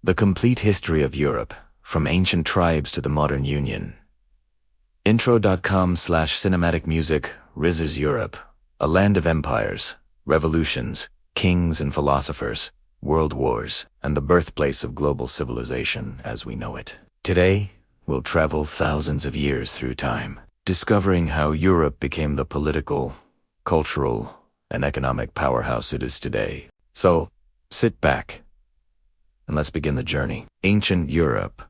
The Complete History of Europe, from Ancient Tribes to the Modern Union. Intro.com/cinematic music, Riz's Europe, a land of empires, revolutions, kings and philosophers, world wars, and the birthplace of global civilization as we know it. Today, we'll travel thousands of years through time, discovering how Europe became the political, cultural, and economic powerhouse it is today. So, sit back, and let's begin the journey. Ancient Europe.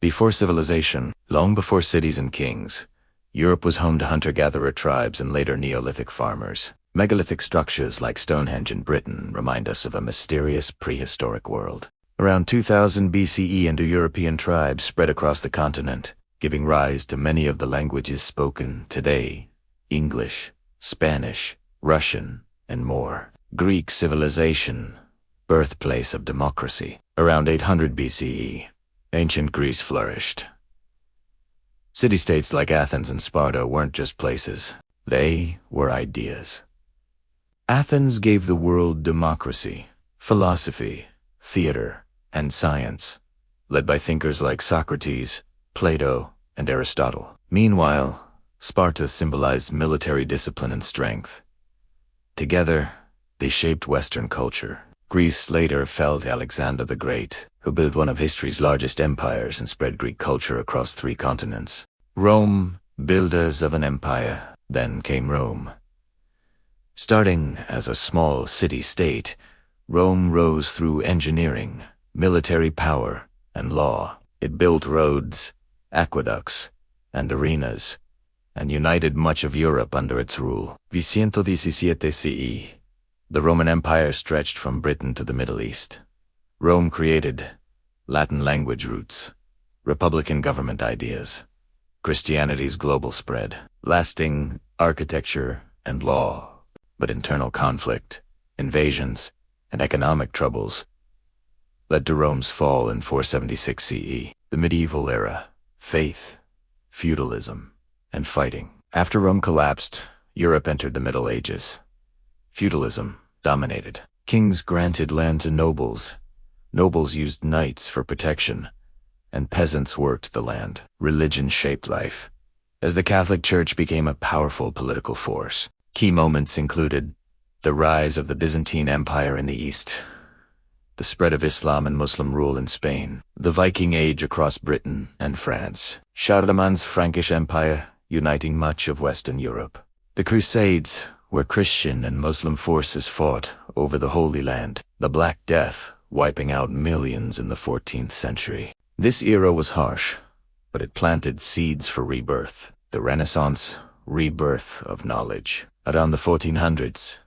Before civilization, long before cities and kings, Europe was home to hunter-gatherer tribes and later Neolithic farmers. Megalithic structures like Stonehenge in Britain remind us of a mysterious prehistoric world. Around 2000 BCE, Indo-European tribes spread across the continent, giving rise to many of the languages spoken today: English, Spanish, Russian, and more. Greek civilization, birthplace of democracy. Around 800 BCE, ancient Greece flourished. City-states like Athens and Sparta weren't just places, they were ideas. Athens gave the world democracy, philosophy, theater, and science, led by thinkers like Socrates, Plato, and Aristotle. Meanwhile, Sparta symbolized military discipline and strength. Together, they shaped Western culture. Greece later fell to Alexander the Great, who built one of history's largest empires and spread Greek culture across 3 continents. Rome, builders of an empire. Then came Rome. Starting as a small city-state, Rome rose through engineering, military power, and law. It built roads, aqueducts, and arenas, and united much of Europe under its rule. 117 CE. The Roman Empire stretched from Britain to the Middle East. Rome created Latin language roots, republican government ideas, Christianity's global spread, lasting architecture and law, but internal conflict, invasions, and economic troubles led to Rome's fall in 476 CE. The medieval era, faith, feudalism, and fighting. After Rome collapsed, Europe entered the Middle Ages. Feudalism dominated. Kings granted land to nobles. Nobles used knights for protection, and peasants worked the land. Religion shaped life, as the Catholic Church became a powerful political force. Key moments included the rise of the Byzantine Empire in the East, the spread of Islam and Muslim rule in Spain, the Viking Age across Britain and France, Charlemagne's Frankish Empire uniting much of Western Europe, the Crusades, where Christian and Muslim forces fought over the Holy Land, the Black Death wiping out millions in the 14th century. This era was harsh, but it planted seeds for rebirth. The Renaissance, rebirth of knowledge. Around the 1400s,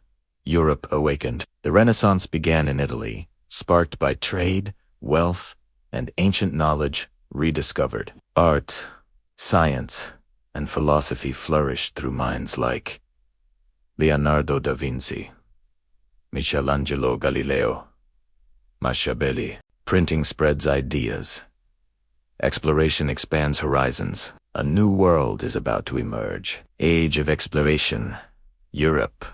Europe awakened. The Renaissance began in Italy, sparked by trade, wealth, and ancient knowledge rediscovered. Art, science, and philosophy flourished through minds like Leonardo da Vinci, Michelangelo Galileo, Machiavelli. Printing spreads ideas. Exploration expands horizons. A new world is about to emerge. Age of exploration. Europe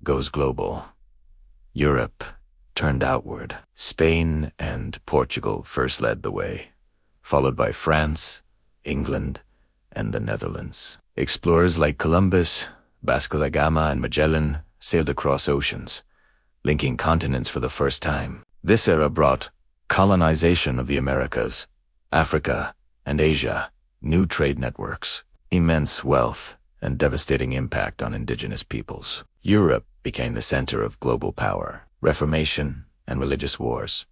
goes global. Europe turned outward. Spain and Portugal first led the way, followed by France, England, and the Netherlands. Explorers like Columbus, Vasco da Gama, and Magellan sailed across oceans, linking continents for the first time. This era brought colonization of the Americas, Africa, and Asia, new trade networks, immense wealth, and devastating impact on indigenous peoples. Europe became the center of global power, Reformation, and religious wars.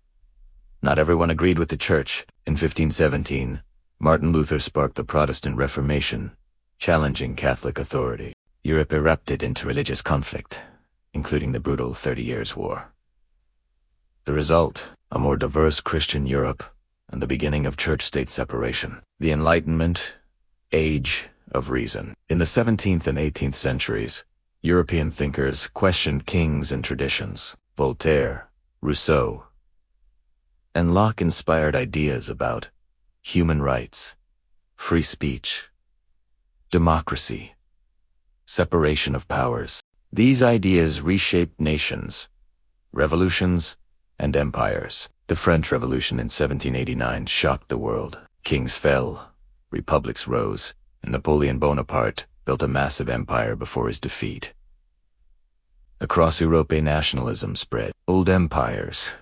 Not everyone agreed with the Church. In 1517, Martin Luther sparked the Protestant Reformation, challenging Catholic authority. Europe erupted into religious conflict, including the brutal 30 Years' War. The result, a more diverse Christian Europe and the beginning of church-state separation. The Enlightenment, age of reason. In the 17th and 18th centuries, European thinkers questioned kings and traditions. Voltaire, Rousseau, and Locke inspired ideas about human rights, free speech, democracy, separation of powers. These ideas reshaped nations, revolutions, and empires. The French Revolution in 1789 shocked the world. Kings fell, republics rose, and Napoleon Bonaparte built a massive empire before his defeat. Across Europe, nationalism spread. Old empires,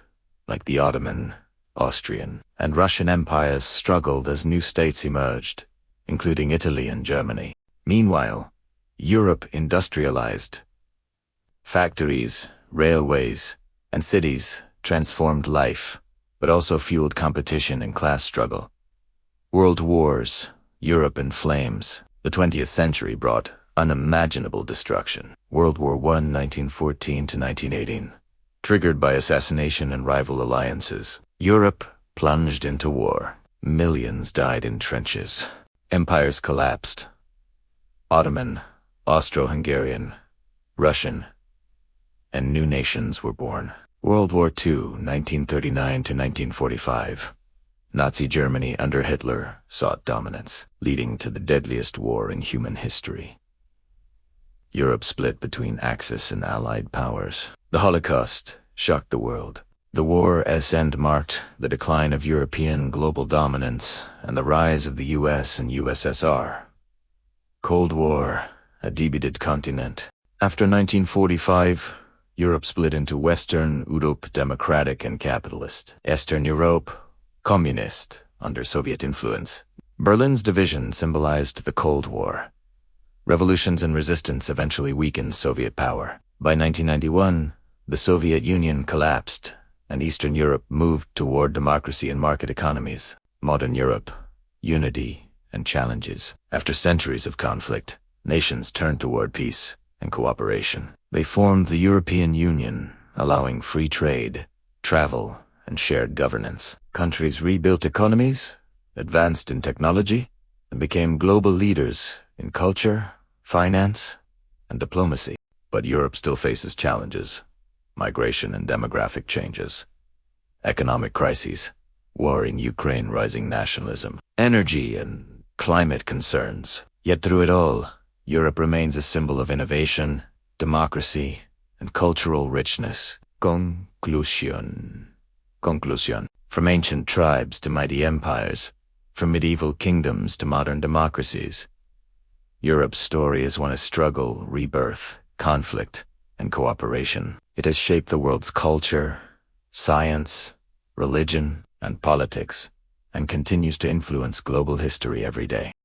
like the Ottoman, Austrian, and Russian empires, struggled as new states emerged, including Italy and Germany. Meanwhile, Europe industrialized. Factories, railways, and cities transformed life, but also fueled competition and class struggle. World wars, Europe in flames. The 20th century brought unimaginable destruction. World War I, 1914 to 1918. Triggered by assassination and rival alliances, Europe plunged into war. Millions died in trenches. Empires collapsed. Ottoman, Austro-Hungarian, Russian, and new nations were born. World War II, 1939 to 1945. Nazi Germany under Hitler sought dominance, leading to the deadliest war in human history. Europe split between Axis and Allied powers. The Holocaust shocked the world. The war's end marked the decline of European global dominance and the rise of the US and USSR. Cold War, a divided continent. After 1945, Europe split into Western Europe, democratic and capitalist. Eastern Europe, communist, under Soviet influence. Berlin's division symbolized the Cold War. Revolutions and resistance eventually weakened Soviet power. By 1991, the Soviet Union collapsed, and Eastern Europe moved toward democracy and market economies. Modern Europe, unity and challenges. After centuries of conflict, nations turned toward peace and cooperation. They formed the European Union, allowing free trade, travel, and shared governance. Countries rebuilt economies, advanced in technology, and became global leaders in culture, finance, and diplomacy. But Europe still faces challenges: migration and demographic changes, economic crises, war in Ukraine, rising nationalism, energy and climate concerns. Yet through it all, Europe remains a symbol of innovation, democracy, and cultural richness. Conclusion. From ancient tribes to mighty empires, from medieval kingdoms to modern democracies, Europe's story is one of struggle, rebirth, conflict, and cooperation. It has shaped the world's culture, science, religion, and politics, and continues to influence global history every day.